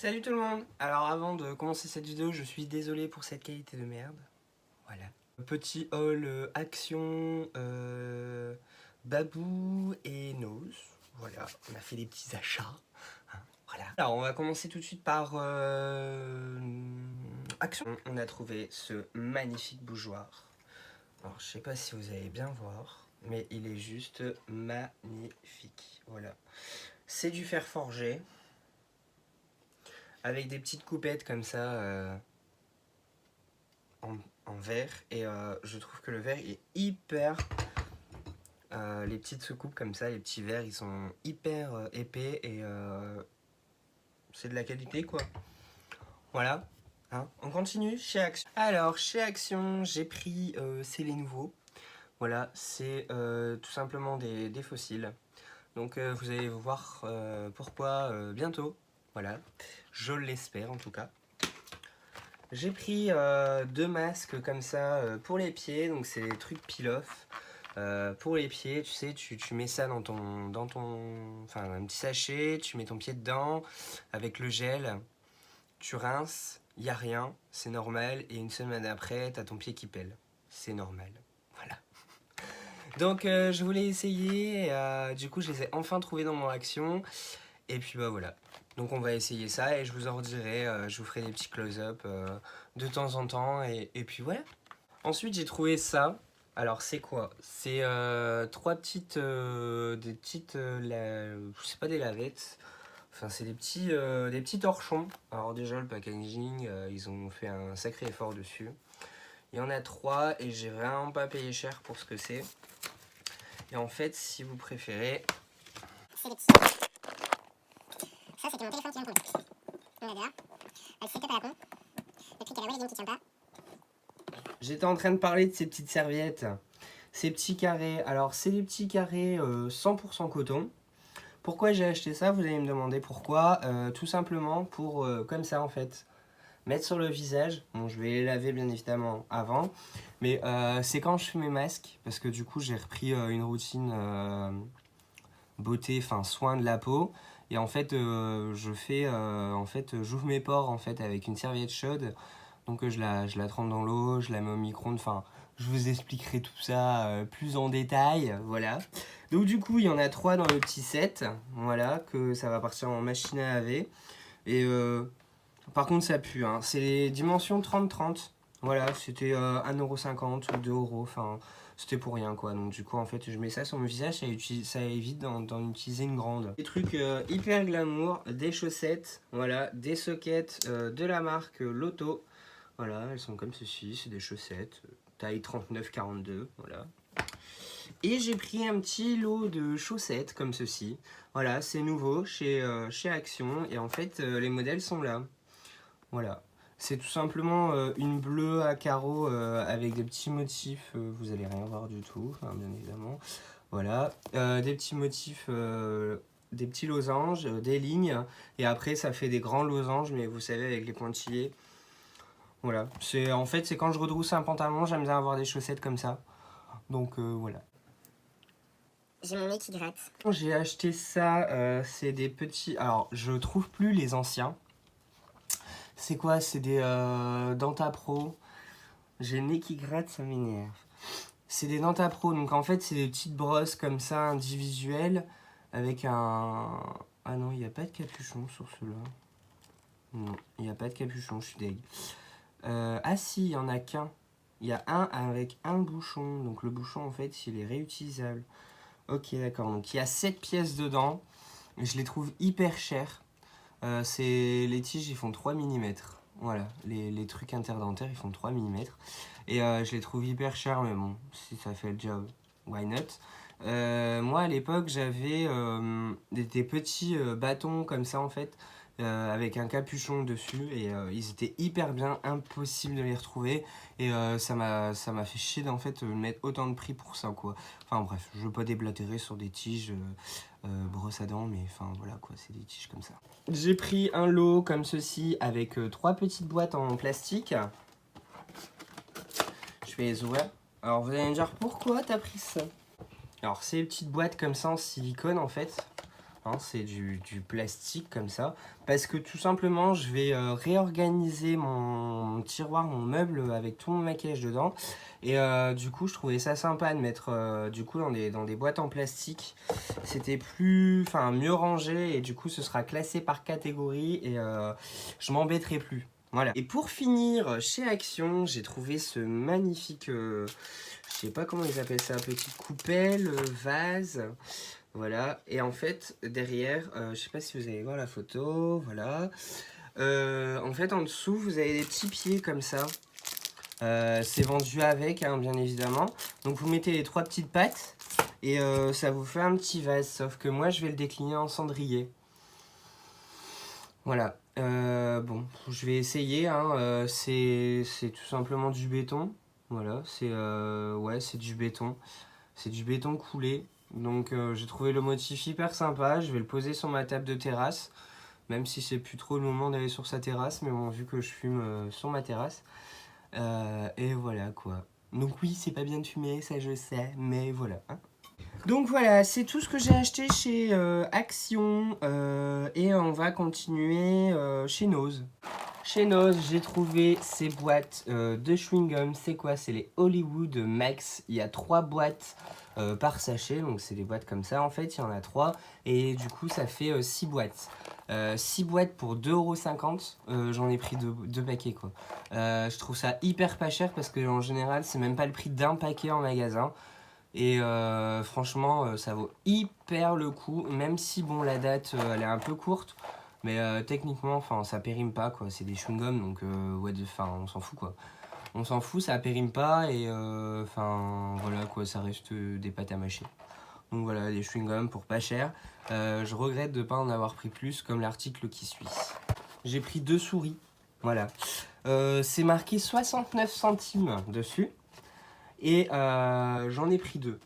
Salut tout le monde. Alors avant de commencer cette vidéo, je suis désolé pour cette qualité de merde. Voilà. Petit haul Action, Babou et Nose. Voilà, on a fait des petits achats. Hein, voilà. Alors on va commencer tout de suite par Action. On a trouvé ce magnifique bougeoir. Alors je sais pas si vous allez bien voir, mais il est juste magnifique. Voilà. C'est du fer forgé. Avec des petites coupettes comme ça en verre. Et je trouve que le verre est hyper... les petites soucoupes comme ça, les petits verres, ils sont hyper épais et c'est de la qualité quoi. Voilà. Hein, on continue chez Action. Alors chez Action, j'ai pris, c'est les nouveaux. Voilà, c'est tout simplement des fossiles. Donc vous allez voir pourquoi bientôt. Voilà, je l'espère en tout cas. J'ai pris deux masques comme ça pour les pieds, donc c'est des trucs peel-off. Pour les pieds, tu sais, tu mets ça dans ton, enfin un petit sachet, tu mets ton pied dedans avec le gel, tu rinces, il n'y a rien, c'est normal, et une semaine après, tu as ton pied qui pèle. C'est normal, voilà. Donc je voulais essayer, du coup je les ai enfin trouvés dans mon Action, et puis bah voilà. Donc on va essayer ça et je vous en redirai, je vous ferai des petits close-up de temps en temps et puis voilà. Ensuite j'ai trouvé ça. Alors c'est quoi? C'est trois petites, c'est pas des lavettes, enfin c'est des petits torchons. Alors déjà le packaging, ils ont fait un sacré effort dessus. Il y en a trois et j'ai vraiment pas payé cher pour ce que c'est. Et en fait si vous préférez... C'est des petits... Ça c'était mon téléphone qui vient de tomber. On a là. Le setup à la con. Le truc à la Wallegin qui tient pas. J'étais en train de parler de ces petites serviettes. Ces petits carrés. Alors c'est des petits carrés 100% coton. Pourquoi j'ai acheté ça? Vous allez me demander pourquoi. Tout simplement pour, comme ça en fait, mettre sur le visage. Bon, je vais les laver bien évidemment avant. Mais c'est quand je fais mes masques. Parce que du coup j'ai repris une routine beauté, enfin soin de la peau. Et en fait, j'ouvre mes pores en fait avec une serviette chaude. Donc je la trempe dans l'eau, je la mets au micro-ondes. Enfin, je vous expliquerai tout ça plus en détail. Voilà. Donc du coup, il y en a trois dans le petit set. Voilà, que ça va partir en machine à laver. Et par contre, ça pue. Hein. C'est les dimensions 30-30. Voilà, c'était 1,50 € ou 2 €. Enfin, c'était pour rien quoi. Donc du coup, en fait, je mets ça sur mon visage, ça évite d'en utiliser une grande. Des trucs hyper glamour, des chaussettes, voilà, des sockets de la marque Lotto. Voilà, elles sont comme ceci, c'est des chaussettes, taille 39-42, voilà. Et j'ai pris un petit lot de chaussettes comme ceci. Voilà, c'est nouveau chez Action et en fait, les modèles sont là. Voilà. C'est tout simplement une bleue à carreaux avec des petits motifs, vous allez rien voir du tout, enfin, bien évidemment. Voilà, des petits motifs, des petits losanges, des lignes, et après ça fait des grands losanges, mais vous savez avec les pointillés. Voilà, en fait c'est quand je redrousse un pantalon, j'aime bien avoir des chaussettes comme ça. Donc voilà. J'ai mon nez qui gratte. J'ai acheté ça, c'est des petits... Alors je trouve plus les anciens. C'est quoi? C'est des Dentapro. J'ai le nez qui gratte, ça m'énerve. C'est des Dentapro, donc en fait c'est des petites brosses comme ça individuelles avec un... Ah non, il n'y a pas de capuchon sur ceux-là. Non, il n'y a pas de capuchon, je suis deg. Ah si, il n'y en a qu'un. Il y a un avec un bouchon, donc le bouchon en fait il est réutilisable. Ok d'accord, donc il y a 7 pièces dedans. Et je les trouve hyper chères. Les tiges ils font 3 mm. Voilà, les trucs interdentaires ils font 3 mm. Et je les trouve hyper chers, mais bon, si ça fait le job, why not. Moi à l'époque j'avais des petits bâtons comme ça en fait, avec un capuchon dessus, et ils étaient hyper bien, impossible de les retrouver. Et ça m'a fait chier d'en fait mettre autant de prix pour ça quoi. Enfin bref, je veux pas déblatérer sur des tiges brosse à dents, mais enfin voilà quoi, c'est des tiges comme ça. J'ai pris un lot comme ceci avec trois petites boîtes en plastique. Je vais les ouvrir. Alors vous allez me dire pourquoi t'as pris ça. Alors c'est des petites boîtes comme ça en silicone en fait. Hein, c'est du plastique comme ça. Parce que tout simplement, je vais réorganiser mon tiroir, mon meuble avec tout mon maquillage dedans. Et du coup, je trouvais ça sympa de mettre du coup dans des boîtes en plastique. C'était mieux rangé et du coup, ce sera classé par catégorie et je m'embêterai plus. Voilà. Et pour finir, chez Action, j'ai trouvé ce magnifique, je sais pas comment ils appellent ça, petite coupelle, vase. Voilà, et en fait, derrière, je sais pas si vous allez voir la photo, voilà. En fait, en dessous, vous avez des petits pieds comme ça. C'est vendu avec, hein, bien évidemment. Donc, vous mettez les 3 petites pattes et ça vous fait un petit vase. Sauf que moi, je vais le décliner en cendrier. Voilà. Bon, je vais essayer. Hein, c'est tout simplement du béton. Voilà, ouais, c'est du béton. C'est du béton coulé. Donc j'ai trouvé le motif hyper sympa. Je vais le poser sur ma table de terrasse. Même si c'est plus trop le moment d'aller sur sa terrasse. Mais bon, vu que je fume sur ma terrasse. Et voilà quoi. Donc oui, c'est pas bien de fumer, ça je sais. Mais voilà. Hein. Donc voilà, c'est tout ce que j'ai acheté chez Action. Et on va continuer chez Nose. Chez Nose, j'ai trouvé ces boîtes de chewing-gum. C'est quoi? C'est les Hollywood Max. Il y a 3 boîtes par sachet. Donc c'est des boîtes comme ça. En fait, il y en a 3. Et du coup, ça fait 6 boîtes. 6 boîtes pour 2,50 €. J'en ai pris 2 paquets quoi. Je trouve ça hyper pas cher parce que en général, c'est même pas le prix d'un paquet en magasin. Et franchement, ça vaut hyper le coup. Même si bon, la date, elle est un peu courte. Mais techniquement, ça périme pas quoi. C'est des chewing-gums donc on s'en fout quoi. On s'en fout, ça périme pas et voilà quoi, ça reste des pâtes à mâcher. Donc voilà, des chewing-gums pour pas cher. Je regrette de pas en avoir pris plus comme l'article qui suit. J'ai pris 2 souris, voilà. C'est marqué 69 centimes dessus et j'en ai pris 2.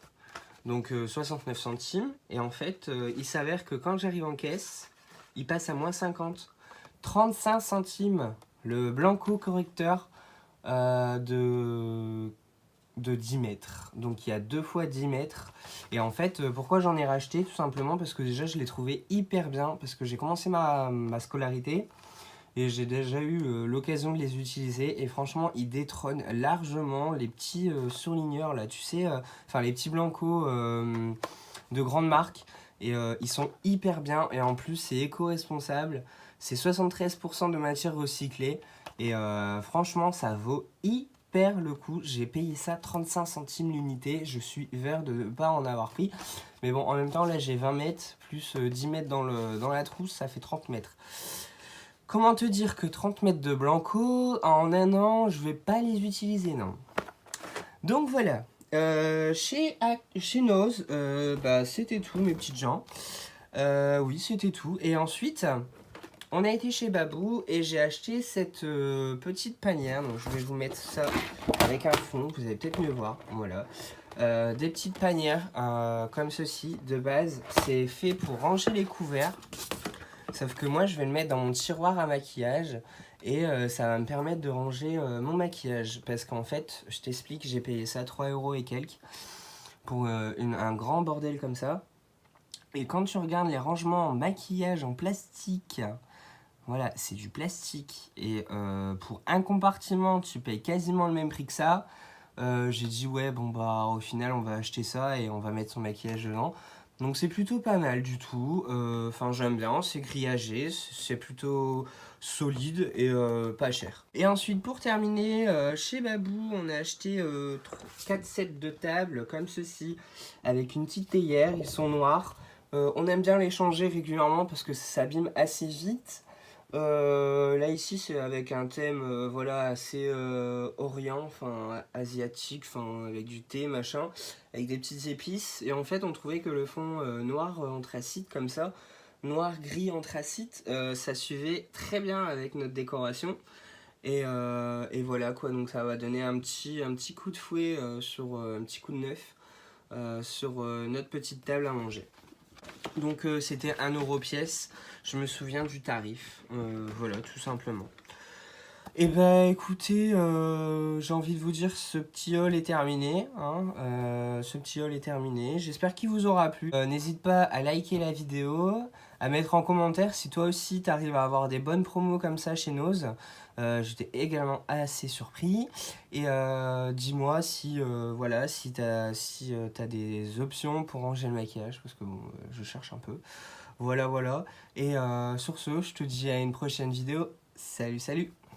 Donc 69 centimes et en fait, il s'avère que quand j'arrive en caisse, il passe à moins 50. 35 centimes le Blanco correcteur de 10 mètres. Donc il y a 2 fois 10 mètres. Et en fait, pourquoi j'en ai racheté? Tout simplement parce que déjà je l'ai trouvé hyper bien. Parce que j'ai commencé ma scolarité et j'ai déjà eu l'occasion de les utiliser. Et franchement, ils détrônent largement les petits surligneurs là. Tu sais, les petits Blanco de grande marque. Et ils sont hyper bien. Et en plus, c'est éco-responsable. C'est 73% de matière recyclée. Et franchement, ça vaut hyper le coup. J'ai payé ça 35 centimes l'unité. Je suis vert de ne pas en avoir pris. Mais bon, en même temps, là, j'ai 20 mètres plus 10 mètres dans la trousse. Ça fait 30 mètres. Comment te dire que 30 mètres de Blanco, en un an, je vais pas les utiliser, non. Donc voilà. Chez Nose, c'était tout, mes petites gens. Oui, c'était tout. Et ensuite, on a été chez Babou et j'ai acheté cette petite panière. Donc, je vais vous mettre ça avec un fond, vous allez peut-être mieux voir. Voilà. Des petites panières comme ceci. De base, c'est fait pour ranger les couverts. Sauf que moi, je vais le mettre dans mon tiroir à maquillage. Et ça va me permettre de ranger mon maquillage. Parce qu'en fait, je t'explique, j'ai payé ça 3 € et quelques. Pour un grand bordel comme ça. Et quand tu regardes les rangements en maquillage en plastique, voilà, c'est du plastique. Et pour un compartiment, tu payes quasiment le même prix que ça. J'ai dit, ouais, bon, bah, au final, on va acheter ça et on va mettre son maquillage dedans. Donc, c'est plutôt pas mal du tout. J'aime bien, c'est grillagé, c'est plutôt solide et pas cher. Et ensuite, pour terminer, chez Babou, on a acheté 4 sets de tables comme ceci, avec une petite théière. Ils sont noirs. On aime bien les changer régulièrement parce que ça s'abîme assez vite. Là ici c'est avec un thème assez orient, asiatique, avec du thé machin, avec des petites épices. Et en fait on trouvait que le fond noir anthracite comme ça, noir gris anthracite, ça suivait très bien avec notre décoration. Et voilà quoi, donc ça va donner un petit coup de fouet un petit coup de neuf sur notre petite table à manger. Donc c'était 1 € pièce, je me souviens du tarif, voilà tout simplement. Et ben écoutez, j'ai envie de vous dire ce petit haul est terminé, hein, ce petit haul est terminé. J'espère qu'il vous aura plu. N'hésite pas à liker la vidéo, à mettre en commentaire si toi aussi t'arrives à avoir des bonnes promos comme ça chez Nose. J'étais également assez surpris. Et dis-moi si voilà si t'as des options pour ranger le maquillage parce que bon, je cherche un peu. Voilà. Et sur ce, je te dis à une prochaine vidéo. Salut.